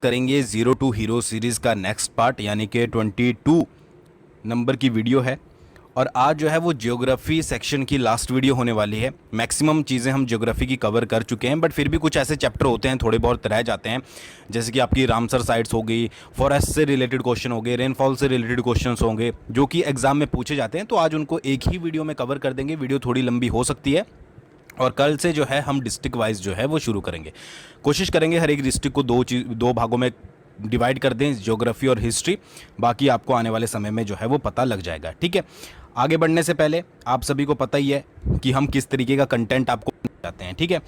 करेंगे zero two hero series का next part यानी कि 22 नंबर की वीडियो है। और आज जो है वो ज्योग्राफी सेक्शन की लास्ट वीडियो होने वाली है। मैक्सिमम चीज़ें हम ज्योग्राफी की कवर कर चुके हैं, बट फिर भी कुछ ऐसे चैप्टर होते हैं थोड़े बहुत रह जाते हैं, जैसे कि आपकी रामसर साइट्स हो गई, फॉरेस्ट से रिलेटेड क्वेश्चन हो गए, रेनफॉल से रिलेटेड क्वेश्चन होंगे जो कि एग्जाम में पूछे जाते हैं। तो आज उनको एक ही वीडियो में कवर कर देंगे। वीडियो थोड़ी लंबी हो सकती है और कल से जो है हम डिस्ट्रिक्ट वाइज जो है वो शुरू करेंगे। कोशिश करेंगे हर एक डिस्ट्रिक्ट को दो भागों में डिवाइड कर दें, ज्योग्राफी और हिस्ट्री। बाकी आपको आने वाले समय में जो है वो पता लग जाएगा। ठीक है, आगे बढ़ने से पहले आप सभी को पता ही है कि हम किस तरीके का कंटेंट आपको चाहते हैं। ठीक है,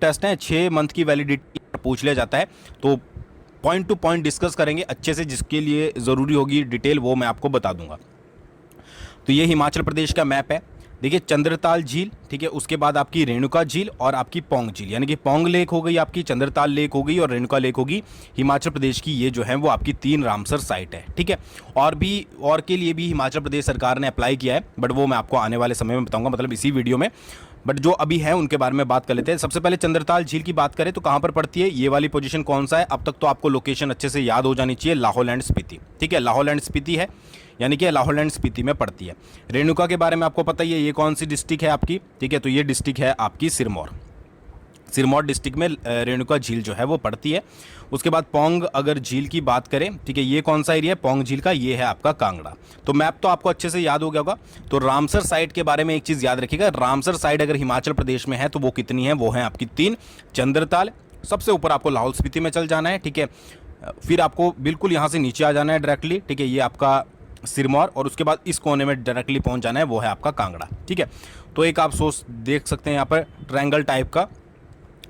टेस्ट है 6 मंथ की वैलिडिटी पूछ लिया जाता है, तो पॉइंट टू पॉइंट डिस्कस करेंगे अच्छे से। जिसके लिए ज़रूरी होगी डिटेल वो मैं आपको बता दूंगा। तो ये हिमाचल प्रदेश का मैप है। देखिए, चंद्रताल झील, ठीक है, उसके बाद आपकी रेणुका झील और आपकी पौंग झील, यानी कि पौंग लेक हो गई, आपकी चंद्रताल लेक हो गई और रेणुका लेक होगी। हिमाचल प्रदेश की ये जो है वो आपकी 3 रामसर साइट है। ठीक है, और के लिए भी हिमाचल प्रदेश सरकार ने अप्लाई किया है, बट वो मैं आपको आने वाले समय में बताऊंगा, मतलब इसी वीडियो में। बट जो अभी है उनके बारे में बात कर लेते हैं। सबसे पहले चंद्रताल झील की बात करें तो कहाँ पर पड़ती है, ये वाली पोजीशन कौन सा है। अब तक तो आपको लोकेशन अच्छे से याद हो जानी चाहिए, लाहौल एंड स्पीति। ठीक है, लाहौल एंड स्पीति है, यानी कि लाहौल एंड स्पीति में पड़ती है। रेणुका के बारे में आपको पता ही है, ये कौन सी डिस्ट्रिक्ट है आपकी। ठीक है, तो ये डिस्ट्रिक्ट है आपकी सिरमौर डिस्ट्रिक्ट में रेणुका झील जो है वो पड़ती है। उसके बाद पौंग अगर झील की बात करें, ठीक है, ये कौन सा एरिया है पौंग झील का, ये है आपका कांगड़ा। तो मैप तो आपको अच्छे से याद हो गया होगा। तो रामसर साइट के बारे में एक चीज़ याद रखिएगा, रामसर साइट अगर हिमाचल प्रदेश में है तो वो कितनी है, वो है आपकी 3। चंद्रताल, सबसे ऊपर आपको लाहौल स्पीति में चल जाना है। ठीक है, फिर आपको बिल्कुल यहाँ से नीचे आ जाना है डायरेक्टली। ठीक है, ये आपका सिरमौर, और उसके बाद इस कोने में डायरेक्टली पहुँच जाना है, वो है आपका कांगड़ा। ठीक है, तो एक आप सोच देख सकते हैं यहाँ पर ट्रायंगल टाइप का,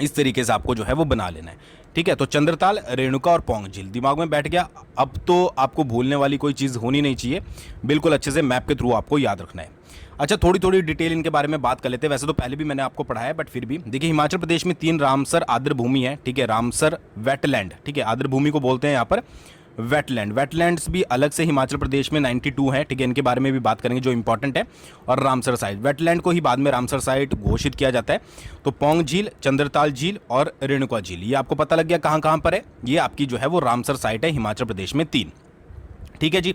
इस तरीके से आपको जो है वो बना लेना है। ठीक है, तो चंद्रताल, रेणुका और पौंग झील दिमाग में बैठ गया। अब तो आपको भूलने वाली कोई चीज़ होनी नहीं चाहिए, बिल्कुल अच्छे से मैप के थ्रू आपको याद रखना है। अच्छा, थोड़ी थोड़ी डिटेल इनके बारे में बात कर लेते हैं। वैसे तो पहले भी मैंने आपको पढ़ाया है, बट फिर भी देखिए, हिमाचल प्रदेश में 3 रामसर आर्द्र भूमि है। ठीक है, रामसर वेटलैंड, ठीक है, आर्द्र भूमि को बोलते हैं यहाँ पर वेटलैंड्स भी अलग से हिमाचल प्रदेश में 92 है। ठीक है, इनके बारे में भी बात करेंगे जो इंपॉर्टेंट है। और रामसर साइट, वेटलैंड को ही बाद में रामसर साइट घोषित किया जाता है। तो पौंग झील, चंद्रताल झील और रेणुका झील, ये आपको पता लग गया कहाँ कहाँ पर है। ये आपकी जो है वो रामसर साइट है हिमाचल प्रदेश में 3। ठीक है जी,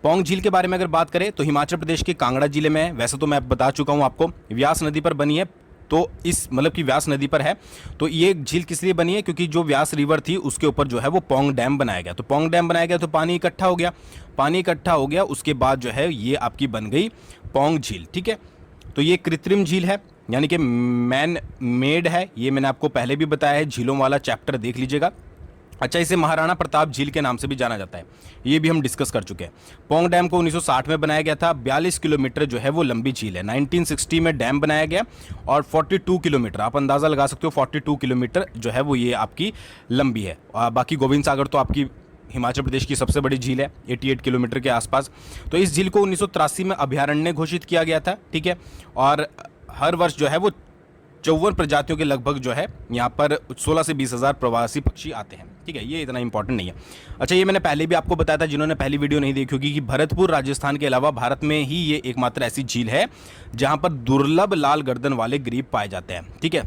पौंग झील के बारे में अगर बात करें तो हिमाचल प्रदेश के कांगड़ा जिले में है। वैसे तो मैं बता चुका हूँ आपको, व्यास नदी पर बनी है, तो इस मतलब कि व्यास नदी पर है। तो ये झील किस लिए बनी है, क्योंकि जो व्यास रिवर थी उसके ऊपर जो है वो पौंग डैम बनाया गया। तो पौंग डैम बनाया गया तो पानी इकट्ठा हो गया, उसके बाद जो है ये आपकी बन गई पौंग झील। ठीक है, तो ये कृत्रिम झील है, यानी कि मैन मेड है। ये मैंने आपको पहले भी बताया है, झीलों वाला चैप्टर देख लीजिएगा। अच्छा, इसे महाराणा प्रताप झील के नाम से भी जाना जाता है, ये भी हम डिस्कस कर चुके हैं। पौंग डैम को 1960 में बनाया गया था। 42 किलोमीटर जो है वो लंबी झील है। 1960 में डैम बनाया गया और 42 किलोमीटर, आप अंदाज़ा लगा सकते हो, 42 किलोमीटर जो है वो ये आपकी लंबी है। बाकी गोविंद सागर तो आपकी हिमाचल प्रदेश की सबसे बड़ी झील है, 88 किलोमीटर के आसपास। तो इस झील को 1983 में अभयारण्य घोषित किया गया था। ठीक है, और हर वर्ष जो है वो 54 प्रजातियों के लगभग जो है यहाँ पर 16 से 20 हज़ार प्रवासी पक्षी आते हैं। ठीक है, ये इतना इंपॉर्टेंट नहीं है। अच्छा, ये मैंने पहले भी आपको बताया था, जिन्होंने पहली वीडियो नहीं देखी होगी, कि भरतपुर राजस्थान के अलावा भारत में ही ये एकमात्र ऐसी झील है जहाँ पर दुर्लभ लाल गर्दन वाले ग्रीब पाए जाते हैं। ठीक है,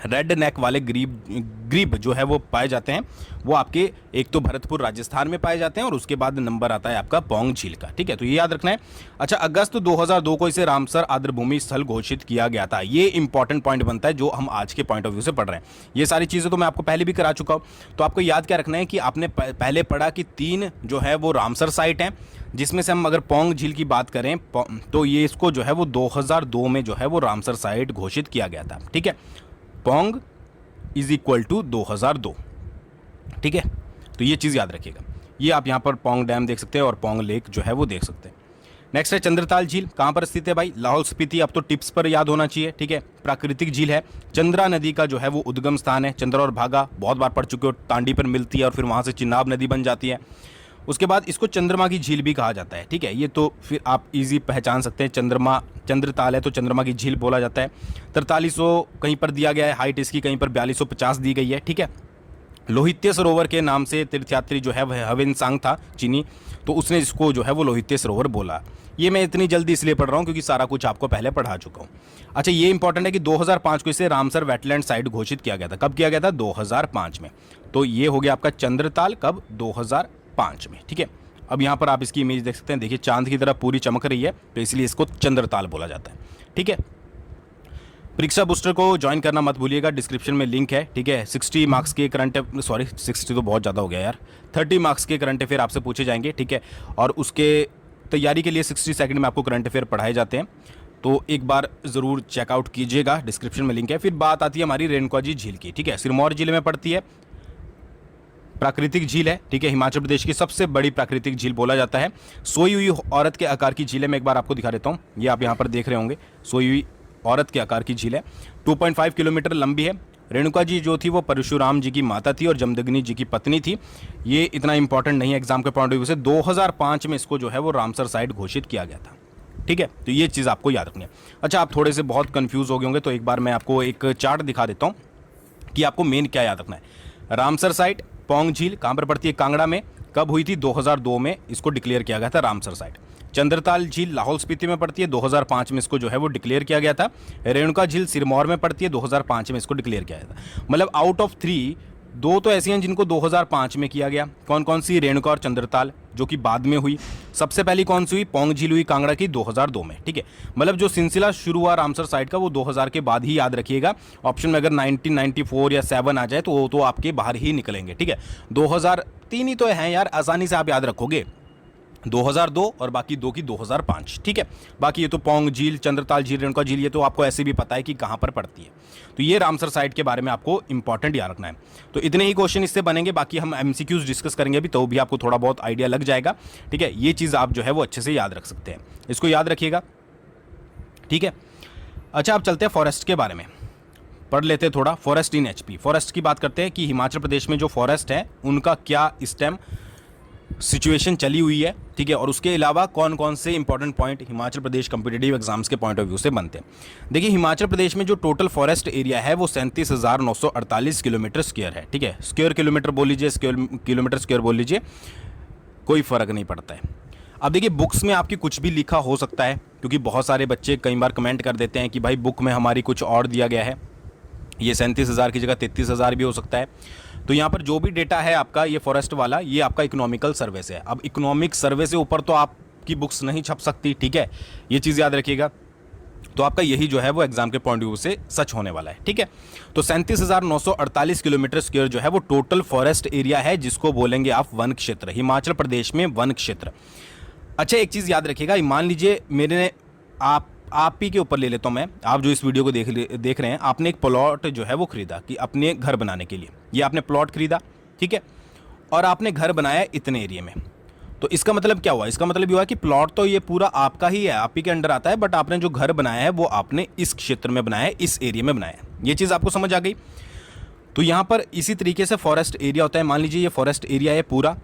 रेड नेक वाले ग्रीब जो है वो पाए जाते हैं, वो आपके एक तो भरतपुर राजस्थान में पाए जाते हैं और उसके बाद नंबर आता है आपका पौंग झील का। ठीक है, तो ये याद रखना है। अच्छा, अगस्त 2002 को इसे रामसर आर्द्रभूमि स्थल घोषित किया गया था। ये इंपॉर्टेंट पॉइंट बनता है जो हम आज के पॉइंट ऑफ व्यू से पढ़ रहे हैं। ये सारी चीज़ें तो मैं आपको पहले भी करा चुका हूँ। तो आपको याद क्या रखना है कि आपने पहले पढ़ा कि 3 जो है वो रामसर साइट हैं, जिसमें से हम अगर पौंग झील की बात करें तो ये इसको जो है वो 2002 में जो है वो रामसर साइट घोषित किया गया था। ठीक है, पौंग इज इक्वल टू 2002। ठीक है, तो ये चीज़ याद रखिएगा। ये आप यहाँ पर पौंग डैम देख सकते हैं और पौंग लेक जो है वो देख सकते हैं। नेक्स्ट है चंद्रताल झील, कहाँ पर स्थित है भाई, लाहौल स्पीति। अब तो टिप्स पर याद होना चाहिए। ठीक है, प्राकृतिक झील है, चंद्रा नदी का जो है वो उद्गम स्थान है। चंद्रा और भागा बहुत बार पढ़ चुके हो, तांडी पर मिलती है और फिर वहाँ से चिनाब नदी बन जाती है। उसके बाद इसको चंद्रमा की झील भी कहा जाता है। ठीक है, ये तो फिर आप इजी पहचान सकते हैं, चंद्रताल है तो चंद्रमा की झील बोला जाता है। 4300 कहीं पर दिया गया है हाइट इसकी, कहीं पर 4250 दी गई है। ठीक है, लोहित्य सरोवर के नाम से तीर्थयात्री जो है वह हवेनसांग था चीनी, तो उसने इसको जो है वो लोहित्य सरोवर बोला। ये मैं इतनी जल्दी इसलिए पढ़ रहा हूँ क्योंकि सारा कुछ आपको पहले पढ़ा चुका हूँ। अच्छा, ये इंपॉर्टेंट है कि 2005 को इसे रामसर वेटलैंड साइट घोषित किया गया था। कब किया गया था? 2005 में। तो ये हो गया आपका चंद्रताल, कब? 2005 में। ठीक है, अब यहाँ पर आप इसकी इमेज देख सकते हैं, देखिए चांद की तरह पूरी चमक रही है, तो इसलिए इसको चंद्रताल बोला जाता है। ठीक है, परीक्षा बूस्टर को ज्वाइन करना मत भूलिएगा, डिस्क्रिप्शन में लिंक है। ठीक है, 60 मार्क्स के करंट, सॉरी 60 तो बहुत ज़्यादा हो गया यार, 30 मार्क्स के करंट अफेयर आपसे पूछे जाएंगे। ठीक है, और उसके तैयारी के लिए 60 सेकंड में आपको करंट अफेयर पढ़ाए जाते हैं, तो एक बार ज़रूर चेकआउट कीजिएगा, डिस्क्रिप्शन में लिंक है। फिर बात आती है हमारी रेणुका जी झील की। ठीक है, सिरमौर जिले में पड़ती है, प्राकृतिक झील है। ठीक है, हिमाचल प्रदेश की सबसे बड़ी प्राकृतिक झील बोला जाता है। सोई हुई औरत के आकार की झील है, मैं एक बार आपको दिखा देता हूँ, ये आप यहाँ पर देख रहे होंगे, सोई हुई औरत के आकार की झील है, 2.5 किलोमीटर लंबी है। रेणुका जी जो थी वो परशुराम जी की माता थी और जमदग्नि जी की पत्नी थी। ये इतना इंपॉर्टेंट नहीं है एग्जाम के पॉइंट ऑफ व्यू से, 2005 में इसको जो है वो रामसर साइट घोषित किया गया था। ठीक है, तो ये चीज़ आपको याद रखनी है। अच्छा, आप थोड़े से बहुत कंफ्यूज हो गए होंगे, तो एक बार मैं आपको एक चार्ट दिखा देता हूँ कि आपको मेन क्या याद रखना है। रामसर साइट, पौंग झील कहाँ पर पड़ती है? कांगड़ा में। कब हुई थी? 2002 में इसको डिक्लेयर किया गया था रामसर साइट। चंद्रताल झील लाहौल स्पीति में पड़ती है, 2005 में इसको जो है वो डिक्लेयर किया गया था। रेणुका झील सिरमौर में पड़ती है, 2005 में इसको डिक्लेयर किया गया था। मतलब आउट ऑफ 3, 2 तो ऐसी हैं जिनको 2005 में किया गया। कौन कौन सी? रेणुका और चंद्रताल, जो कि बाद में हुई। सबसे पहली कौन सी हुई? पौंग झील हुई कांगड़ा की, 2002 में। ठीक है, मतलब जो सिलसिला शुरू हुआ रामसर साइट का वो 2000 के बाद ही याद रखिएगा। ऑप्शन में अगर 1994 या 7 आ जाए तो वो तो आपके बाहर ही निकलेंगे। ठीक है, 2003 ही तो हैं यार, आसानी से आप याद रखोगे, 2002 और बाकी 2 की 2005। ठीक है, बाकी ये तो पौंग झील, चंद्रताल झील, रेणुका झील, ये तो आपको ऐसे भी पता है कि कहाँ पर पड़ती है। तो ये रामसर साइट के बारे में आपको इंपॉर्टेंट याद रखना है। तो इतने ही क्वेश्चन इससे बनेंगे, बाकी हम एमसीक्यूज डिस्कस करेंगे अभी, तो भी आपको थोड़ा बहुत आइडिया लग जाएगा। ठीक है, ये चीज़ आप जो है वो अच्छे से याद रख सकते हैं, इसको याद रखिएगा। ठीक है, अच्छा आप चलते हैं फॉरेस्ट के बारे में, पढ़ लेते हैं थोड़ा। फॉरेस्ट इन एचपी, फॉरेस्ट की बात करते हैं कि हिमाचल प्रदेश में जो फॉरेस्ट है उनका क्या इस टाइम सिचुएशन चली हुई है। ठीक है, और उसके अलावा कौन कौन से important point Himachal Pradesh competitive exams के पॉइंट ऑफ व्यू से बनते हैं। देखिए, हिमाचल प्रदेश में जो टोटल फॉरेस्ट एरिया है वो 37,948 किलोमीटर स्क्वायर है। ठीक है, स्क्वायर किलोमीटर बोल लीजिए, किलोमीटर स्क्वायर बोल लीजिए, कोई फ़र्क नहीं पड़ता है। अब देखिए, बुक्स में आपकी कुछ भी लिखा हो सकता है, क्योंकि बहुत सारे बच्चे कई बार कमेंट कर देते हैं कि भाई बुक में हमारी कुछ और दिया गया है, ये 37,000 की जगह 33,000 भी हो सकता है। तो यहाँ पर जो भी डेटा है आपका ये फॉरेस्ट वाला, ये आपका इकोनॉमिकल सर्वे से है। अब इकोनॉमिक सर्वे से ऊपर तो आपकी बुक्स नहीं छप सकती। ठीक है, ये चीज़ याद रखिएगा। तो आपका यही जो है वो एग्जाम के पॉइंट ऑफ व्यू से सच होने वाला है। ठीक है, तो 37,948 किलोमीटर स्क्वायर जो है वो टोटल फॉरेस्ट एरिया है, जिसको बोलेंगे आप वन क्षेत्र, हिमाचल प्रदेश में वन क्षेत्र। अच्छा, एक चीज़ याद रखिएगा, मान लीजिए मेरे आप ही के ऊपर ले लेता हूँ मैं, आप जो इस वीडियो को देख रहे हैं, आपने एक प्लॉट जो है वो खरीदा कि अपने घर बनाने के लिए, ये आपने प्लॉट खरीदा। ठीक है, और आपने घर बनाया इतने एरिया में, तो इसका मतलब क्या हुआ? इसका मतलब ये हुआ कि प्लॉट तो ये पूरा आपका ही है, आप ही के अंडर आता है, बट आपने जो घर बनाया है वो आपने इस क्षेत्र में बनाया है, इस एरिया में बनाया है। ये चीज़ आपको समझ आ गई? तो यहाँ पर इसी तरीके से फॉरेस्ट एरिया होता है। मान लीजिए ये फॉरेस्ट एरिया है पूरा,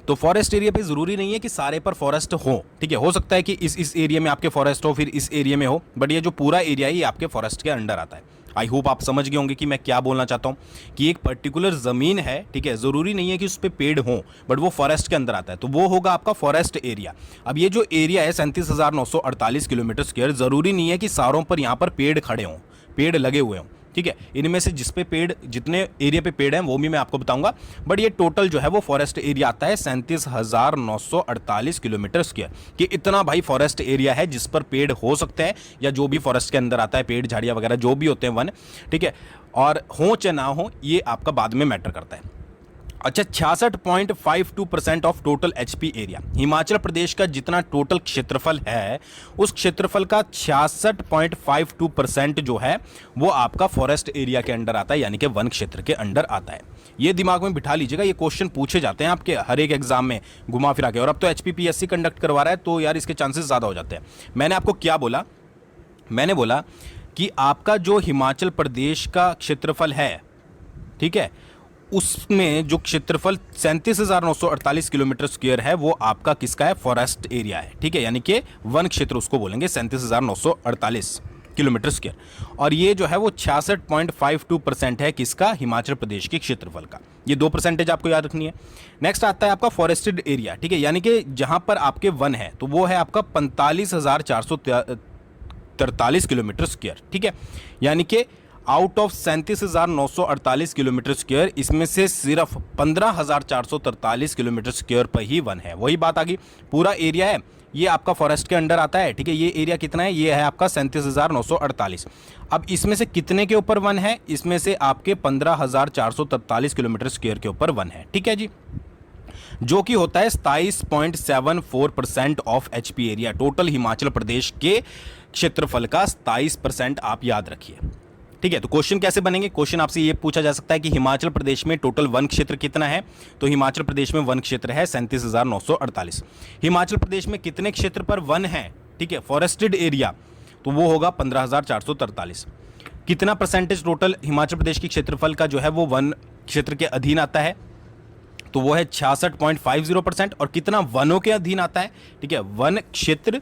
तो फॉरेस्ट एरिया पे ज़रूरी नहीं है कि सारे पर फॉरेस्ट हो। ठीक है, हो सकता है कि इस एरिया में आपके फॉरेस्ट हो, फिर इस एरिया में हो, बट ये जो पूरा एरिया है ये आपके फॉरेस्ट के अंडर आता है। आई होप आप समझ गए होंगे कि मैं क्या बोलना चाहता हूँ, कि एक पर्टिकुलर ज़मीन है, ठीक है, ज़रूरी नहीं है कि उस पर पेड़ हों, बट वो फॉरेस्ट के अंदर आता है, तो वो होगा आपका फॉरेस्ट एरिया। अब ये जो एरिया है 37,948 किलोमीटर स्क्वायर, ज़रूरी नहीं है कि सारों पर यहाँ पर पेड़ खड़े हों, पेड़ लगे हुए हों। ठीक है, इनमें से जिस पे पेड़, जितने एरिया पे पेड़ हैं वो भी मैं आपको बताऊंगा, बट ये टोटल जो है वो फॉरेस्ट एरिया आता है 37,948 किलोमीटर स्क्वायर, कि इतना भाई फॉरेस्ट एरिया है जिस पर पेड़ हो सकते हैं, या जो भी फॉरेस्ट के अंदर आता है, पेड़ झाड़ियाँ वगैरह जो भी होते हैं वन। ठीक है, और हो चाहे ना हो ये आपका बाद में मैटर करता है। अच्छा, 66.52% of total HP area, Himachal Pradesh का जितना टोटल क्षेत्रफल है उस क्षेत्रफल का 66.52% जो है वो आपका फॉरेस्ट एरिया के अंडर आता है, यानी कि वन क्षेत्र के अंडर आता है। ये दिमाग में बिठा लीजिएगा, ये क्वेश्चन पूछे जाते हैं आपके हर एक एग्जाम में घुमा फिरा के, और अब तो एचपीपीएससी कंडक्ट करवा रहा है, तो यार इसके चांसेस ज़्यादा हो जाते हैं। मैंने आपको क्या बोला? मैंने बोला कि आपका जो हिमाचल प्रदेश का क्षेत्रफल है, ठीक है, उसमें जो क्षेत्रफल 37,948 किलोमीटर स्क्वायर है वो आपका किसका है? फॉरेस्ट एरिया है। ठीक है, यानी कि वन क्षेत्र उसको बोलेंगे, 37,948 किलोमीटर स्क्वायर। और ये जो है वो 66.52% है किसका? हिमाचल प्रदेश के क्षेत्रफल का। ये 2% आपको याद रखनी है। नेक्स्ट आता है आपका फॉरेस्टेड एरिया। ठीक है, यानी कि जहां पर आपके वन है तो वो है आपका 45,443 किलोमीटर स्क्वायर। ठीक है, यानी कि आउट ऑफ 37,948 किलोमीटर स्क्वायर, इसमें से सिर्फ 15,443 किलोमीटर स्क्वायर पर ही वन है। वही बात आ गई, पूरा एरिया है ये आपका फॉरेस्ट के अंडर आता है, ठीक है। ये एरिया कितना है, ये है आपका 37,948। अब इसमें से कितने के ऊपर वन है, इसमें से आपके 15,443 किलोमीटर स्क्वायर के ऊपर वन है, ठीक है जी, जो कि होता है 27.74% of HP area. Total Himachal Pradesh के क्षेत्रफल का 27% आप याद रखिए, ठीक है। तो क्वेश्चन कैसे बनेंगे, क्वेश्चन आपसे ये पूछा जा सकता है कि हिमाचल प्रदेश में टोटल वन क्षेत्र कितना है, तो हिमाचल प्रदेश में वन क्षेत्र है 37,948। हिमाचल प्रदेश में कितने क्षेत्र पर वन है, ठीक है, फॉरेस्टेड एरिया, तो वो होगा 15,443। कितना परसेंटेज टोटल हिमाचल प्रदेश की क्षेत्रफल का जो है वो वन क्षेत्र के अधीन आता है, तो वो है 66.50%। और कितना वनों के अधीन आता है, ठीक है, वन क्षेत्र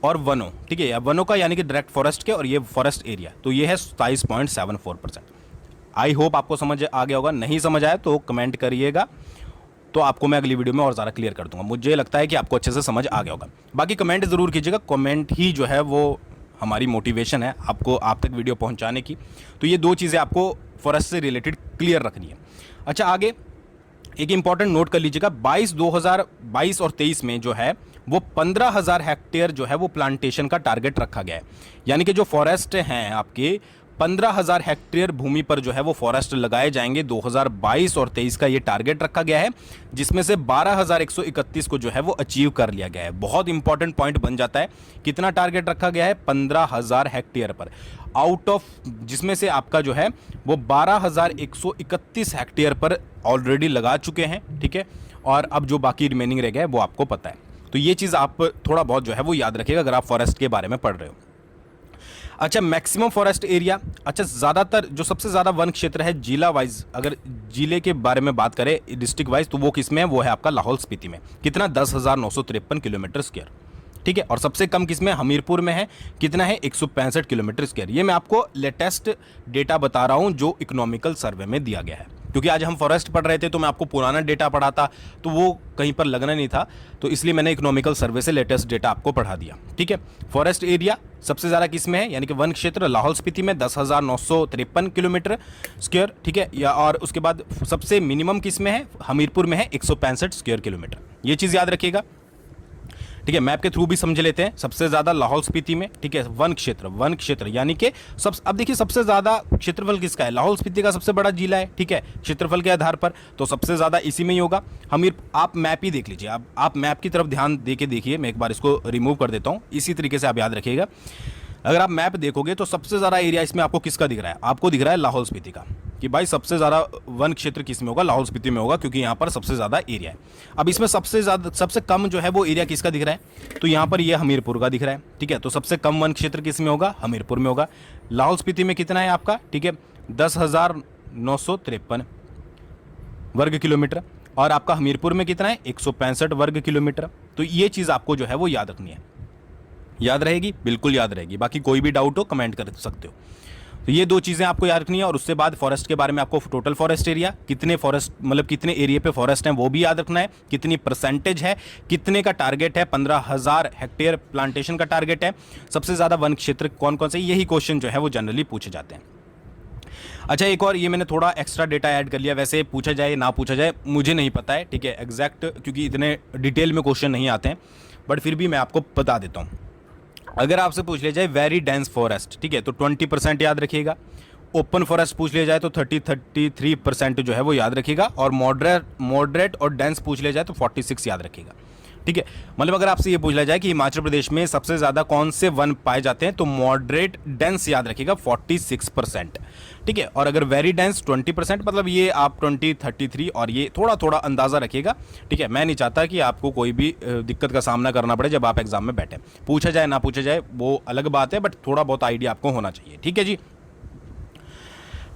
और वनों, ठीक है, या वनों का यानी कि डायरेक्ट फॉरेस्ट के, और ये फॉरेस्ट एरिया, तो ये है 27.74%। आई होप आपको समझ आ गया होगा, नहीं समझ आया तो कमेंट करिएगा, तो आपको मैं अगली वीडियो में और ज़्यादा क्लियर कर दूंगा। मुझे लगता है कि आपको अच्छे से समझ आ गया होगा। बाकी कमेंट ज़रूर कीजिएगा, कमेंट ही जो है वो हमारी मोटिवेशन है आपको आप तक वीडियो पहुँचाने की। तो ये दो चीज़ें आपको फॉरेस्ट से रिलेटेड क्लियर रखनी है। अच्छा, आगे एक इंपॉर्टेंट नोट कर लीजिएगा, 2022 और 23 में जो है वो 15,000 हेक्टेयर जो है वो प्लांटेशन का टारगेट रखा गया है। यानी कि जो फॉरेस्ट हैं आपके 15,000 हेक्टेयर भूमि पर जो है वो फॉरेस्ट लगाए जाएंगे। 2022 और 23 का ये टारगेट रखा गया है, जिसमें से 12,131 को जो है वो अचीव कर लिया गया है। बहुत इंपॉर्टेंट पॉइंट बन जाता है, कितना टारगेट रखा गया है, 15,000 हेक्टेयर पर, आउट ऑफ जिसमें से आपका जो है वो 12,131 हेक्टेयर पर ऑलरेडी लगा चुके हैं, ठीक है। और अब जो बाकी रिमेनिंग रह गया है वो आपको पता है। तो ये चीज़ आप थोड़ा बहुत जो है वो याद रखिएगा अगर आप फॉरेस्ट के बारे में पढ़ रहे हो। अच्छा, मैक्सिमम फॉरेस्ट एरिया, अच्छा ज़्यादातर जो सबसे ज़्यादा वन क्षेत्र है जिला वाइज, अगर जिले के बारे में बात करें डिस्ट्रिक्ट वाइज, तो वो किस में है, वो है आपका लाहौल स्पीति में। कितना, 10,953 किलोमीटर स्क्वायर, ठीक है। और सबसे कम किसमें, हमीरपुर में है, कितना है, 165 किलोमीटर स्क्वायर। ये मैं आपको लेटेस्ट डेटा बता रहा हूँ जो इकोनॉमिकल सर्वे में दिया गया है, क्योंकि आज हम फॉरेस्ट पढ़ रहे थे तो मैं आपको पुराना डेटा पढ़ाता तो वो कहीं पर लगना नहीं था, तो इसलिए मैंने इकोनॉमिकल सर्वे से लेटेस्ट डेटा आपको पढ़ा दिया, ठीक है। फॉरेस्ट एरिया सबसे ज़्यादा किस में है, यानी कि वन क्षेत्र लाहौल स्पीति में 10,953 किलोमीटर स्क्वायर, ठीक है, या और उसके बाद सबसे मिनिमम किस में है, हमीरपुर में है 165 स्क्वायर किलोमीटर। ये चीज़ याद रखिएगा, ठीक है। मैप के थ्रू भी समझ लेते हैं, सबसे ज़्यादा लाहौल स्पीति में, ठीक है, वन क्षेत्र यानी कि अब देखिए सबसे ज़्यादा क्षेत्रफल किसका है, लाहौल स्पीति का सबसे बड़ा जिला है, ठीक है, क्षेत्रफल के आधार पर, तो सबसे ज़्यादा इसी में ही होगा। आप मैप ही देख लीजिए, आप मैप की तरफ ध्यान दे के देखिए, मैं एक बार इसको रिमूव कर देता हूँ, इसी तरीके से आप याद रखिएगा। अगर आप मैप देखोगे तो सबसे ज़्यादा एरिया इसमें आपको किसका दिख रहा है, आपको दिख रहा है लाहौल स्पीति का, कि भाई सबसे ज़्यादा वन क्षेत्र किस में होगा, लाहौल स्पीति में होगा, क्योंकि यहाँ पर सबसे ज़्यादा एरिया है। अब इसमें सबसे कम जो है वो एरिया किसका दिख रहा है, तो यहाँ पर ये हमीरपुर का दिख रहा है, ठीक है। तो सबसे कम वन क्षेत्र किस में होगा, हमीरपुर में होगा। लाहौल स्पीति में कितना है आपका, ठीक है, 10,953 वर्ग किलोमीटर, और आपका हमीरपुर में कितना है, 165 वर्ग किलोमीटर। तो ये चीज़ आपको जो है वो याद रखनी है, याद रहेगी, बिल्कुल याद रहेगी। बाकी कोई भी डाउट हो कमेंट कर सकते हो। तो ये दो चीज़ें आपको याद रखनी है, और उससे बाद फॉरेस्ट के बारे में आपको टोटल फॉरेस्ट एरिया, कितने फॉरेस्ट मतलब कितने एरिया पे फॉरेस्ट हैं वो भी याद रखना है, कितनी परसेंटेज है, कितने का टारगेट है, 15,000 हेक्टेयर प्लांटेशन का टारगेट है, सबसे ज़्यादा वन क्षेत्र कौन कौन से, यही क्वेश्चन जो है वो जनरली पूछे जाते हैं। अच्छा, एक और ये मैंने थोड़ा एक्स्ट्रा डेटा ऐड कर लिया, वैसे पूछा जाए ना पूछा जाए मुझे नहीं पता है, ठीक है, एग्जैक्ट, क्योंकि इतने डिटेल में क्वेश्चन नहीं आते हैं, बट फिर भी मैं आपको बता देता हूँ। अगर आपसे पूछ लिया जाए वेरी डेंस फॉरेस्ट, ठीक है, तो 20% याद रखिएगा। ओपन फॉरेस्ट पूछ लिया जाए तो 33% जो है वो याद रखिएगा, और मॉडरेट और डेंस पूछ लिया जाए तो 46 याद रखिएगा, ठीक है। मतलब अगर आपसे ये पूछ लिया जाए कि हिमाचल प्रदेश में सबसे ज़्यादा कौन से वन पाए जाते हैं, तो मॉडरेट डेंस याद रखिएगा 46%, ठीक है। और अगर वेरी डेंस 20%, मतलब ये आप 20, 33 और ये थोड़ा थोड़ा अंदाज़ा रखिएगा, ठीक है। मैं नहीं चाहता कि आपको कोई भी दिक्कत का सामना करना पड़े जब आप एग्जाम में बैठे। पूछा जाए ना पूछा जाए वो अलग बात है, बट थोड़ा बहुत आइडिया आपको होना चाहिए, ठीक है जी।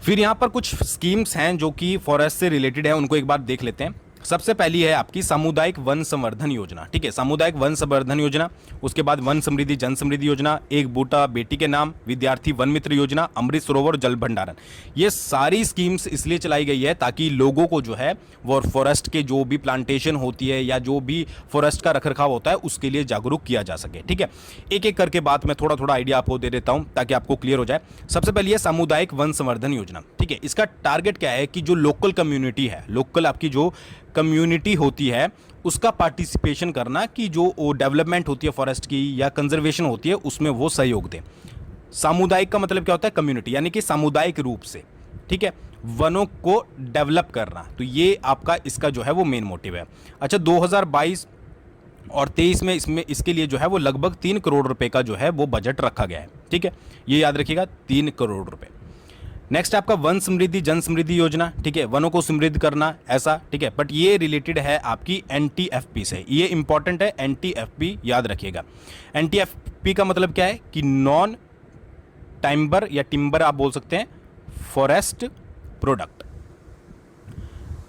फिर यहाँ पर कुछ स्कीम्स हैं जो कि फॉरेस्ट से रिलेटेड है, उनको एक बार देख लेते हैं। सबसे पहली है आपकी सामुदायिक वन संवर्धन योजना, ठीक है, सामुदायिक वन संवर्धन योजना। उसके बाद वन समृद्धि जन समृद्धि योजना, एक बूटा बेटी के नाम, विद्यार्थी वन मित्र योजना, अमृत सरोवर जल भंडारण। ये सारी स्कीम्स इसलिए चलाई गई है ताकि लोगों को जो है वो फॉरेस्ट के जो भी प्लांटेशन होती है या जो भी फॉरेस्ट का रखरखाव होता है उसके लिए जागरूक किया जा सके, ठीक है। एक एक करके बात मैं थोड़ा थोड़ा आइडिया आपको दे देता हूं ताकि आपको क्लियर हो जाए। सबसे पहले है सामुदायिक वन संवर्धन योजना, ठीक है। इसका टारगेट क्या है कि जो लोकल कम्युनिटी है, लोकल आपकी जो कम्युनिटी होती है उसका पार्टिसिपेशन करना, कि जो डेवलपमेंट होती है फॉरेस्ट की या कंजर्वेशन होती है उसमें वो सहयोग दें। सामुदायिक का मतलब क्या होता है? कम्युनिटी, यानी कि सामुदायिक रूप से, ठीक है, वनों को डेवलप करना। तो ये आपका इसका जो है वो मेन मोटिव है। अच्छा, 2022 और 23 में इसके लिए जो है वो लगभग 3 करोड़ रुपए का जो है वो बजट रखा गया है, ठीक है, ये याद रखिएगा, 3 करोड़ रुपए। नेक्स्ट आपका वन समृद्धि जन समृद्धि योजना, ठीक है, वनों को समृद्ध करना ऐसा, ठीक है, बट ये रिलेटेड है आपकी NTFP से, ये इंपॉर्टेंट है, NTFP याद रखिएगा। NTFP का मतलब क्या है कि नॉन टाइम्बर या टिम्बर आप बोल सकते हैं फॉरेस्ट प्रोडक्ट।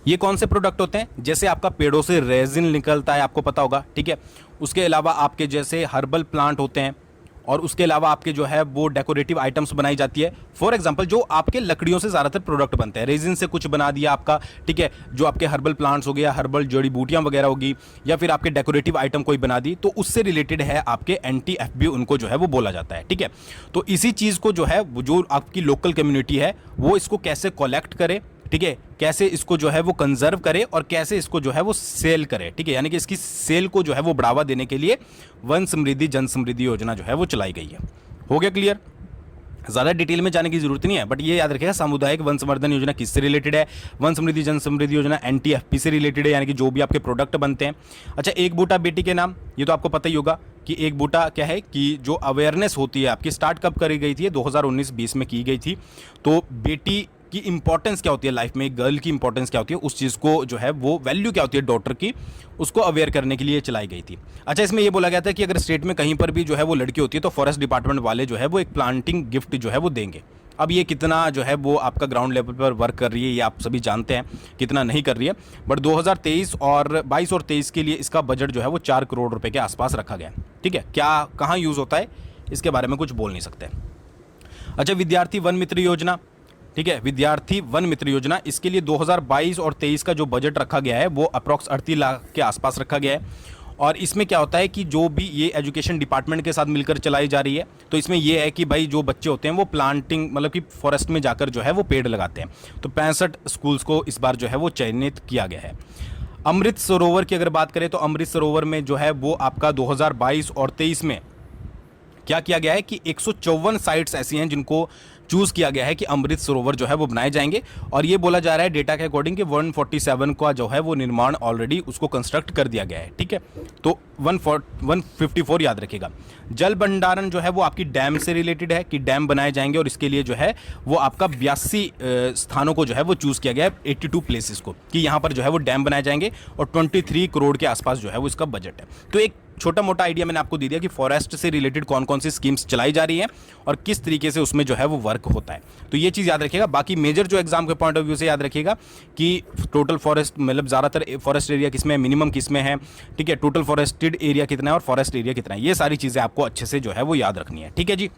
ये कौन से प्रोडक्ट होते हैं? जैसे आपका पेड़ों से रेजिन निकलता है, आपको पता होगा, ठीक है। उसके अलावा आपके जैसे हर्बल प्लांट होते हैं, और उसके अलावा आपके जो है वो डेकोरेटिव आइटम्स बनाई जाती है। फॉर एग्जांपल जो आपके लकड़ियों से ज़्यादातर प्रोडक्ट बनते हैं, रेजिन से कुछ बना दिया आपका, ठीक है, जो आपके हर्बल प्लांट्स हो गया, हर्बल जड़ी बूटियां वगैरह होगी, या फिर आपके डेकोरेटिव आइटम कोई बना दी, तो उससे रिलेटेड है आपके NTFP, उनको जो है वो बोला जाता है, ठीक है। तो इसी चीज़ को जो है जो आपकी लोकल कम्युनिटी है वो इसको कैसे कलेक्ट करे, ठीक है, कैसे इसको जो है वो कंजर्व करे और कैसे इसको जो है वो सेल करे, ठीक है, यानी कि इसकी सेल को जो है वो बढ़ावा देने के लिए वन समृद्धि जन समृद्धि योजना जो है वो चलाई गई है। हो गया क्लियर? ज़्यादा डिटेल में जाने की जरूरत नहीं है, बट ये याद रखिएगा सामुदायिक वन संवर्धन योजना किससे रिलेटेड है? वन समृद्धि जन समृद्धि योजना NTFP से रिलेटेड है, यानी कि जो भी आपके प्रोडक्ट बनते हैं। अच्छा, एक बूटा बेटी के नाम, ये तो आपको पता ही होगा कि एक बूटा क्या है कि जो अवेयरनेस होती है आपकी स्टार्ट कब करी गई थी? 2019-20 में की गई थी। तो बेटी की इंपॉर्टेंस क्या होती है लाइफ में, गर्ल की इंपॉर्टेंस क्या होती है, उस चीज़ को जो है वो वैल्यू क्या होती है डॉटर की, उसको अवेयर करने के लिए चलाई गई थी। अच्छा, इसमें ये बोला गया था कि अगर स्टेट में कहीं पर भी जो है वो लड़की होती है तो फॉरेस्ट डिपार्टमेंट वाले जो है वो एक प्लांटिंग गिफ्ट जो है वो देंगे। अब ये कितना जो है वो आपका ग्राउंड लेवल पर वर्क कर रही है ये आप सभी जानते हैं, कितना नहीं कर रही है, बट 2023 और 22 और 23 के लिए इसका बजट जो है वो 4 करोड़ रुपए के आसपास रखा गया है, ठीक है। क्या कहाँ यूज़ होता है इसके बारे में कुछ बोल नहीं सकते। अच्छा, विद्यार्थी वन मित्र योजना, ठीक है, विद्यार्थी वन मित्र योजना, इसके लिए 2022 और 23 का जो बजट रखा गया है वो अप्रॉक्स 38 लाख के आसपास रखा गया है। और इसमें क्या होता है कि जो भी ये एजुकेशन डिपार्टमेंट के साथ मिलकर चलाई जा रही है, तो इसमें ये है कि भाई जो बच्चे होते हैं वो प्लांटिंग मतलब कि फॉरेस्ट में जाकर जो है वो पेड़ लगाते हैं। तो 65 स्कूल्स को इस बार जो है वो चयनित किया गया है। अमृत सरोवर की अगर बात करें तो अमृत सरोवर में जो है वो आपका 2022 और 23 में क्या किया गया है कि 154 साइट्स ऐसी हैं जिनको चूज़ किया गया है कि अमृत सरोवर जो है वो बनाए जाएंगे। और ये बोला जा रहा है डेटा के अकॉर्डिंग कि 147 का जो है वो निर्माण ऑलरेडी उसको कंस्ट्रक्ट कर दिया गया है, ठीक है। तो 154 याद रखिएगा। जल भंडारण जो है वो आपकी डैम से रिलेटेड है कि डैम बनाए जाएंगे, और इसके लिए जो है वो आपका 82 स्थानों को जो है वो चूज़ किया गया है, 82 प्लेसेस को, कि यहाँ पर जो है वो डैम बनाए जाएंगे, और 23 करोड़ के आसपास जो है वो इसका बजट है। तो एक छोटा मोटा आइडिया मैंने आपको दे दिया कि फॉरेस्ट से रिलेटेड कौन कौन सी स्कीम्स चलाई जा रही हैं और किस तरीके से उसमें जो है वो वर्क होता है। तो ये चीज़ याद रखिएगा। बाकी मेजर जो एग्जाम के पॉइंट ऑफ व्यू से याद रखिएगा कि टोटल फॉरेस्ट मतलब ज़्यादातर फॉरेस्ट एरिया किस में है, मिनिमम किस में है, ठीक है, टोटल फॉरेस्टेड एरिया कितना है और फॉरेस्ट एरिया कितना है, ये सारी चीज़ें आपको अच्छे से जो है वो याद रखनी है, ठीक है जी।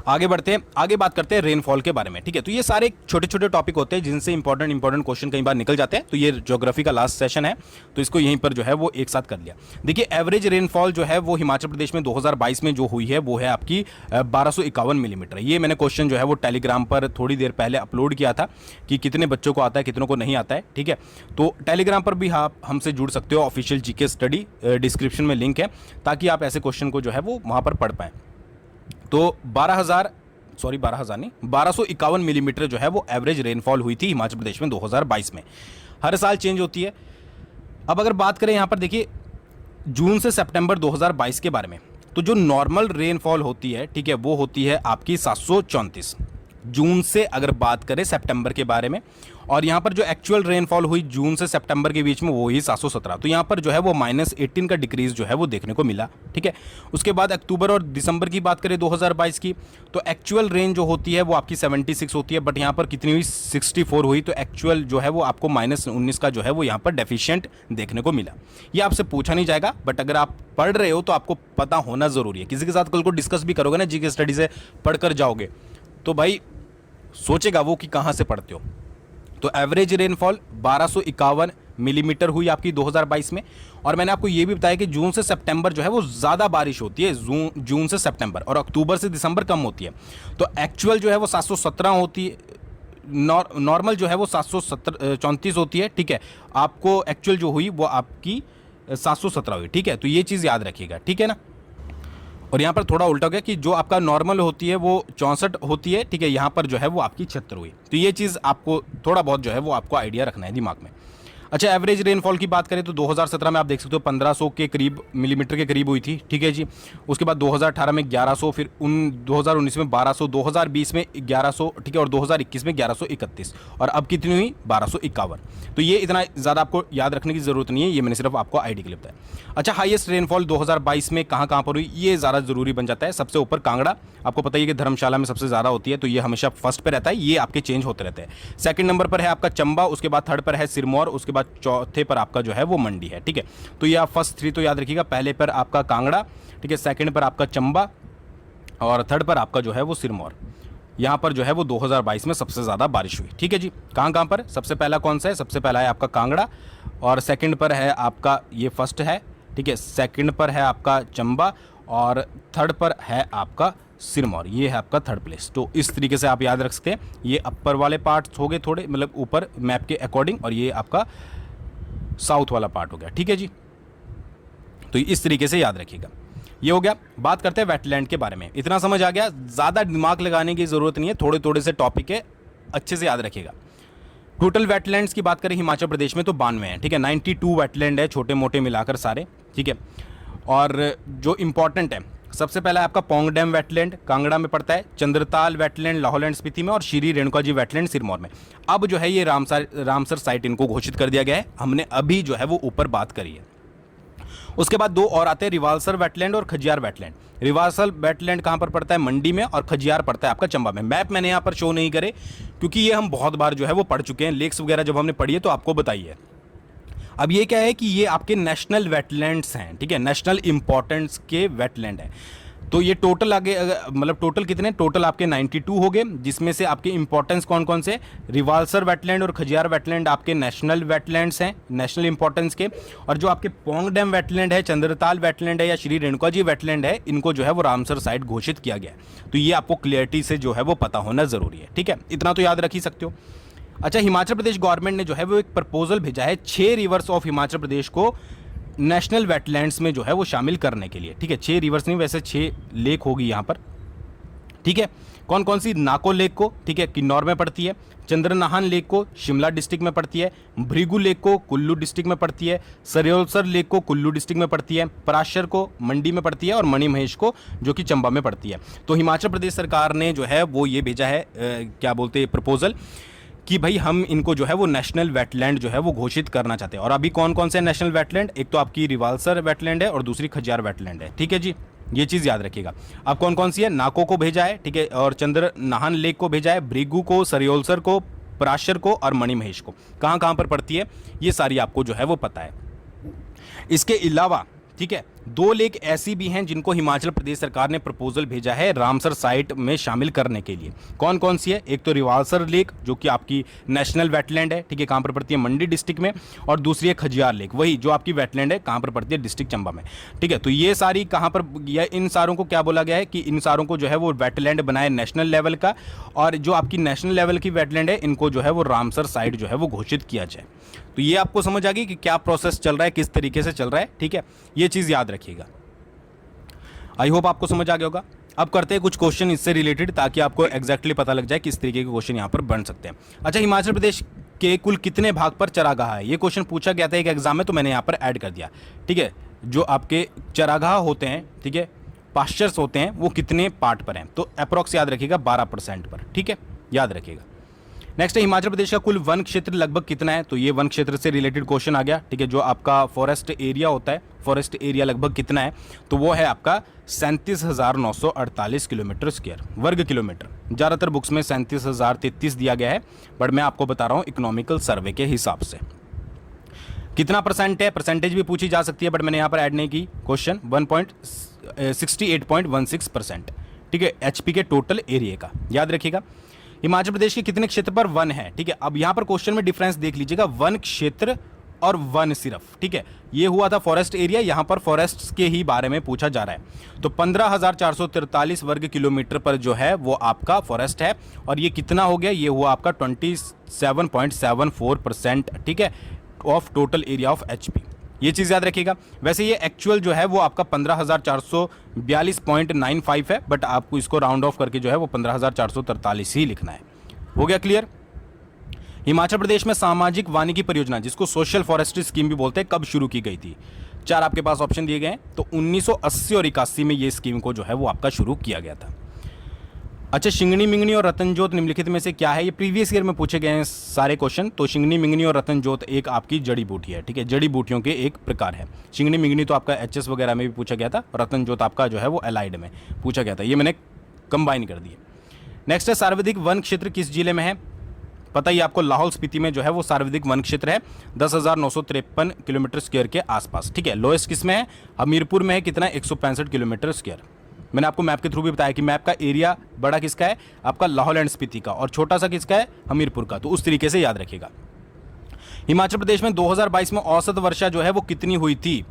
आगे बढ़ते हैं, आगे बात करते हैं रेनफॉल के बारे में, ठीक है। तो ये सारे छोटे छोटे टॉपिक होते हैं जिनसे इंपॉर्टेंट क्वेश्चन कई बार निकल जाते हैं। तो ये ज्योग्राफी का लास्ट सेशन है, तो इसको यहीं पर जो है वो एक साथ कर लिया। देखिए, एवरेज रेनफॉल जो है वो हिमाचल प्रदेश में 2022 में जो हुई है वो है आपकी 1251 मिलीमीटर। ये मैंने क्वेश्चन जो है वो टेलीग्राम पर थोड़ी देर पहले अपलोड किया था कि कितने बच्चों को आता है, कितनों को नहीं आता है, ठीक है। तो टेलीग्राम पर भी आप हमसे जुड़ सकते हो, ऑफिशियल जीके स्टडी डिस्क्रिप्शन में लिंक है, ताकि आप ऐसे क्वेश्चन को जो है वो वहाँ पर पढ़ पाएँ। तो 1251 मिलीमीटर जो है वो एवरेज रेनफॉल हुई थी हिमाचल प्रदेश में 2022 में। हर साल चेंज होती है। अब अगर बात करें यहाँ पर देखिए जून से सितंबर 2022 के बारे में, तो जो नॉर्मल रेनफॉल होती है, ठीक है, वो होती है आपकी 734। जून से अगर बात करें सितंबर के बारे में। और यहाँ पर जो एक्चुअल रेनफॉल हुई जून से सितंबर के बीच में वो ही 717। तो यहाँ पर जो है वो -18 का डिक्रीज जो है वो देखने को मिला, ठीक है। उसके बाद अक्टूबर और दिसंबर की बात करें 2022 की, तो एक्चुअल रेन जो होती है वो आपकी 76 होती है, बट यहाँ पर कितनी हुई 64 हुई। तो एक्चुअल जो है वो आपको -19 का जो है वो यहाँ पर डेफिशिएंट देखने को मिला। ये आपसे पूछा नहीं जाएगा, बट अगर आप पढ़ रहे हो तो आपको पता होना ज़रूरी है। किसी के साथ कल को डिस्कस भी करोगे ना, जीके स्टडी से पढ़ कर जाओगे तो भाई सोचेगा वो कि कहाँ से पढ़ते हो। तो एवरेज रेनफॉल 1251 मिलीमीटर हुई आपकी 2022 में। और मैंने आपको ये भी बताया कि जून से सितंबर जो है वो ज़्यादा बारिश होती है, जून से सितंबर, और अक्टूबर से दिसंबर कम होती है। तो एक्चुअल जो है वो 717 होती है, नॉर्मल जो है वो 734 होती है, ठीक है। आपको एक्चुअल जो हुई वो आपकी 717 हुई, ठीक है। तो ये चीज़ याद रखिएगा, ठीक है ना। और यहाँ पर थोड़ा उल्टा हो गया कि जो आपका नॉर्मल होती है वो 64 होती है, ठीक है। यहाँ पर जो है वो आपकी 76 हुई। तो ये चीज़ आपको थोड़ा बहुत जो है वो आपको आइडिया रखना है दिमाग में। अच्छा, एवरेज रेनफॉल की बात करें तो 2017 में आप देख सकते हो 1500 के करीब मिलीमीटर के करीब हुई थी, ठीक है जी। उसके बाद 2018 में 1100, फिर 2019 में 1200, 2020 में 1100, ठीक है, और 2021 में 1131, और अब कितनी हुई 1251। तो ये इतना ज़्यादा आपको याद रखने की ज़रूरत नहीं है, ये मैंने सिर्फ आपको आईडी के लिए बताया। अच्छा, हाईएस्ट रेनफॉल 2022 में कहाँ कहाँ पर हुई ये ज़्यादा ज़रूरी बन जाता है। सबसे ऊपर कांगड़ा, आपको पता ही है कि धर्मशाला में सबसे ज़्यादा होती है, तो ये हमेशा फर्स्ट पे रहता है, ये आपके चेंज होते रहते हैं। सेकंड नंबर पर है आपका चंबा, उसके बाद थर्ड पर है सिरमौर, उसके बाद चौथे पर आपका जो है वो मंडी है, ठीक है। तो ये आप फर्स्ट 3 तो याद रखिएगा, पहले पर आपका कांगड़ा, ठीक है, सेकंड पर आपका चंबा, और थर्ड पर आपका जो है वो सिरमौर। यहाँ पर जो है वो 2022 में सबसे ज़्यादा बारिश हुई, ठीक है जी। कहाँ पर सबसे पहला कौन सा है? सबसे पहला है आपका कांगड़ा, और सेकंड पर है आपका, ये फर्स्ट है, ठीक है, सेकंड पर है आपका चंबा, और थर्ड पर है आपका सिरमौर, ये है आपका थर्ड प्लेस। तो इस तरीके से आप याद रख सकते हैं। ये अपर वाले पार्ट्स हो गए थोड़े, मतलब ऊपर मैप के अकॉर्डिंग, और ये आपका साउथ वाला पार्ट हो गया, ठीक है जी। तो इस तरीके से याद रखिएगा। ये हो गया। बात करते हैं वेटलैंड के बारे में। इतना समझ आ गया, ज़्यादा दिमाग लगाने की ज़रूरत नहीं है, थोड़े थोड़े से टॉपिक है, अच्छे से याद रखिएगा। टोटल वेटलैंड्स की बात करें हिमाचल प्रदेश में तो 92 हैं, ठीक है। 92 वेटलैंड है, छोटे मोटे मिलाकर सारे, ठीक है। और जो इंपॉर्टेंट है, सबसे पहला है आपका पौंग डैम वेटलैंड, कांगड़ा में पड़ता है। चंद्रताल वेटलैंड लाहौल एंड स्पीति में, और श्री रेणुका जी वेटलैंड सिरमौर में। अब जो है ये रामसर साइट इनको घोषित कर दिया गया है, हमने अभी जो है वो ऊपर बात करी है। उसके बाद 2 और आते हैं, रिवालसर वेटलैंड और खजियार वेटलैंड। रिवालसर वेटलैंड कहाँ पर पड़ता है? मंडी में, और खजियार पड़ता है आपका चंबा में। मैप मैंने यहाँ पर शो नहीं करे क्योंकि ये हम बहुत बार जो है वो पढ़ चुके हैं, लेक्स वगैरह जब हमने पढ़ी है तो आपको बताइए। अब ये क्या है कि ये आपके नेशनल वेटलैंड्स हैं, ठीक है, नेशनल इंपॉर्टेंस के वेटलैंड हैं। तो ये टोटल आगे मतलब टोटल कितने, टोटल आपके 92 हो गए, जिसमें से आपके इंपॉर्टेंस कौन कौन से? रिवालसर वेटलैंड और खजियार वेटलैंड आपके नेशनल वेटलैंड्स हैं, नेशनल इंपॉर्टेंस के। और जो आपके पौंग डैम वेटलैंड है, चंद्रताल वेटलैंड है, या श्री रेणुका जी वेटलैंड है, इनको जो है वो रामसर साइट घोषित किया गया है। तो ये आपको क्लियरिटी से जो है वो पता होना ज़रूरी है, ठीक है। इतना तो याद रख ही सकते हो। अच्छा, हिमाचल प्रदेश गवर्नमेंट ने जो है वो एक प्रपोजल भेजा है 6 रिवर्स ऑफ हिमाचल प्रदेश को नेशनल वेटलैंड्स में जो है वो शामिल करने के लिए, ठीक है। 6 रिवर्स नहीं, वैसे 6 लेक होगी यहाँ पर, ठीक है। कौन कौन सी? नाको लेक को, ठीक है, किन्नौर में पड़ती है। चंद्रनाहन लेक को शिमला डिस्ट्रिक्ट में पड़ती है। भृगु लेक को कुल्लू डिस्ट्रिक्ट में पड़ती है। सरयोलसर लेक को कुल्लू डिस्ट्रिक्ट में पड़ती है। पराशर को मंडी में पड़ती है, और मणिमहेश को जो कि चंबा में पड़ती है। तो हिमाचल प्रदेश सरकार ने जो है वो ये भेजा है, क्या बोलते हैं, प्रपोजल, कि भाई हम इनको जो है वो नेशनल वेटलैंड जो है वो घोषित करना चाहते हैं। और अभी कौन कौन से नेशनल वेटलैंड? एक तो आपकी रिवालसर वेटलैंड है, और दूसरी खजियार वेटलैंड है, ठीक है जी। ये चीज़ याद रखिएगा। अब कौन कौन सी है? नाको को भेजा है, ठीक है, और चंद्रनाहन लेक को भेजा है, भृगु को, सरयोलसर को, पराशर को, और मणिमहेश को। कहाँ कहाँ पर पड़ती है ये सारी आपको जो है वो पता है। इसके अलावा, ठीक है, 2 लेक ऐसी भी हैं जिनको हिमाचल प्रदेश सरकार ने प्रपोजल भेजा है रामसर साइट में शामिल करने के लिए। कौन कौन सी है? एक तो रिवालसर लेक जो कि आपकी नेशनल वेटलैंड है, ठीक है, कहाँ पर पड़ती है? मंडी डिस्ट्रिक्ट में। और दूसरी है खजियार लेक, वही जो आपकी वेटलैंड है, कहाँ पर पड़ती है? डिस्ट्रिक्ट चंबा में, ठीक है। तो ये सारी कहाँ पर, इन सारों को क्या बोला गया है कि इन सारों को जो है वो वेटलैंड बनाए नेशनल लेवल का, और जो आपकी नेशनल लेवल की वेटलैंड है इनको जो है वो रामसर साइट जो है वो घोषित किया जाए। तो ये आपको समझ आ गई कि क्या प्रोसेस चल रहा है, किस तरीके से चल रहा है, ठीक है। ये चीज़ याद रखिएगा। आई होप आपको समझ आ गया होगा। अब करते हैं कुछ क्वेश्चन इससे रिलेटेड, ताकि आपको एग्जैक्टली पता लग जाए किस तरीके के क्वेश्चन यहाँ पर बन सकते हैं। अच्छा, हिमाचल प्रदेश के कुल कितने भाग पर चरागाह है? ये क्वेश्चन पूछा गया था एक एग्जाम में, तो मैंने यहाँ पर ऐड कर दिया, ठीक है। जो आपके चरागाह होते हैं, ठीक है, पास्चर्स होते हैं, वो कितने पार्ट पर हैं? तो अप्रॉक्स याद रखिएगा 12% पर, ठीक है। याद रखिएगा। नेक्स्ट है हिमाचल प्रदेश का कुल वन क्षेत्र लगभग कितना है, तो ये वन क्षेत्र से रिलेटेड क्वेश्चन आ गया, ठीक है। जो आपका फॉरेस्ट एरिया होता है, फॉरेस्ट एरिया लगभग कितना है, तो वो है आपका 37,948 किलोमीटर स्क्वायर, वर्ग किलोमीटर। ज़्यादातर बुक्स में 37,033 दिया गया है, बट मैं आपको बता रहा हूँ इकोनॉमिकल सर्वे के हिसाब से। कितना परसेंट है, परसेंटेज भी पूछी जा सकती है, बट मैंने यहाँ पर ऐड नहीं की। क्वेश्चन 68.16%, ठीक है, एचपी के टोटल एरिया का, याद रखिएगा। हिमाचल प्रदेश के कितने क्षेत्र पर वन है, ठीक है। अब यहाँ पर क्वेश्चन में डिफरेंस देख लीजिएगा, वन क्षेत्र और वन सिर्फ, ठीक है। ये हुआ था फॉरेस्ट एरिया, यहाँ पर फॉरेस्ट के ही बारे में पूछा जा रहा है। तो 15,443 वर्ग किलोमीटर पर जो है वो आपका फॉरेस्ट है, और ये कितना हो गया, ये हुआ आपका 27.74%, ठीक है, of total area of HP. ये चीज़ याद रखिएगा। वैसे ये एक्चुअल जो है वो आपका 15,442.95 है, बट आपको इसको राउंड ऑफ करके जो है वो 15,443 ही लिखना है। हो गया क्लियर। हिमाचल प्रदेश में सामाजिक वानिकी परियोजना, जिसको सोशल फॉरेस्ट्री स्कीम भी बोलते हैं, कब शुरू की गई थी? 4 आपके पास ऑप्शन दिए गए हैं। तो 1980 और 81 में ये स्कीम को जो है वो आपका शुरू किया गया था। अच्छा, शिंगनी मिंगनी और रतनजोत निम्नलिखित में से क्या है? ये प्रीवियस ईयर में पूछे गए हैं सारे क्वेश्चन। तो शिंगनी मिंगनी और रतनजोत एक आपकी जड़ी बूटी है, ठीक है, जड़ी बूटियों के एक प्रकार है। शिंगनी मिंगनी तो आपका एचएस वगैरह में भी पूछा गया था, रतनजोत आपका जो है वो एलाइड में पूछा गया था। ये मैंने कंबाइन कर दिए। नेक्स्ट है सर्वाधिक वन क्षेत्र किस जिले में है? पता ही आपको, लाहौल स्पीति में जो है वो सर्वाधिक वन क्षेत्र है, 10,953 किलोमीटर स्क्वायर के आसपास, ठीक है। लोएस्ट किस में है? हमीरपुर में है, कितना है? 165 किलोमीटर स्क्वायर। मैंने आपको मैप के थ्रू भी बताया कि मैप का एरिया बड़ा किसका है? आपका लाहौल एंड स्पीति का, और छोटा सा किसका है? हमीरपुर का। तो उस तरीके से याद रखिएगा। हिमाचल प्रदेश में 2022 में औसत वर्षा जो है वो कितनी हुई थी?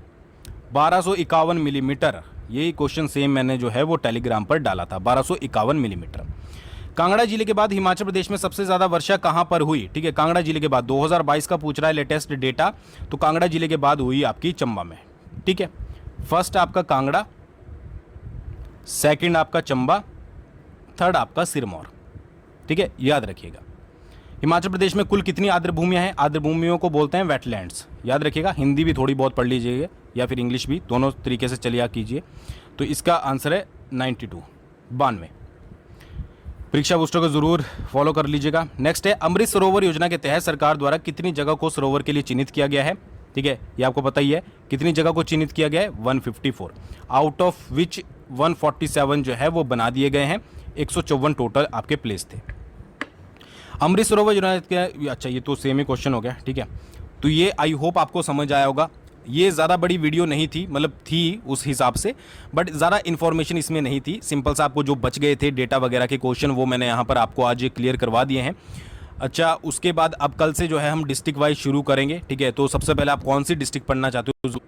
1251 मिलीमीटर। यही क्वेश्चन सेम मैंने जो है वो टेलीग्राम पर डाला था, 1251 मिलीमीटर। कांगड़ा जिले के बाद हिमाचल प्रदेश में सबसे ज्यादा वर्षा कहां पर हुई? ठीक है, कांगड़ा जिले के बाद 2022 का पूछ रहा है लेटेस्ट डेटा, तो कांगड़ा जिले के बाद हुई आपकी चंबा में, ठीक है। फर्स्ट आपका कांगड़ा, सेकंड आपका चंबा, थर्ड आपका सिरमौर, ठीक है, याद रखिएगा। हिमाचल प्रदेश में कुल कितनी आर्द्र भूमियां हैं? आर्द्र भूमियों को बोलते हैं वेटलैंड्स, याद रखिएगा। हिंदी भी थोड़ी बहुत पढ़ लीजिएगा या फिर इंग्लिश भी, दोनों तरीके से चलिए कीजिए। तो इसका आंसर है 92, 92। परीक्षा बूस्टर को जरूर फॉलो कर लीजिएगा। नेक्स्ट है अमृत सरोवर योजना के तहत सरकार द्वारा कितनी जगह को सरोवर के लिए चिन्हित किया गया है? ठीक है, ये आपको पता ही है। कितनी जगह को चिन्हित किया गया है? 154, आउट ऑफ विच 147 जो है वो बना दिए गए हैं। 154 टोटल आपके प्लेस थे। अमृत सरोवर योजना के, अच्छा ये तो सेम ही क्वेश्चन हो गया, ठीक है। तो ये आई होप आपको समझ आया होगा। ये ज़्यादा बड़ी वीडियो नहीं थी, मतलब थी उस हिसाब से, बट ज़्यादा इन्फॉर्मेशन इसमें नहीं थी। सिंपल सा आपको जो बच गए थे डेटा वगैरह के क्वेश्चन, वो मैंने यहाँ पर आपको आज क्लियर करवा दिए हैं। अच्छा, उसके बाद अब कल से जो है हम डिस्ट्रिक्ट वाइज शुरू करेंगे, ठीक है। तो सबसे पहले आप कौन सी डिस्ट्रिक्ट पढ़ना चाहते हो?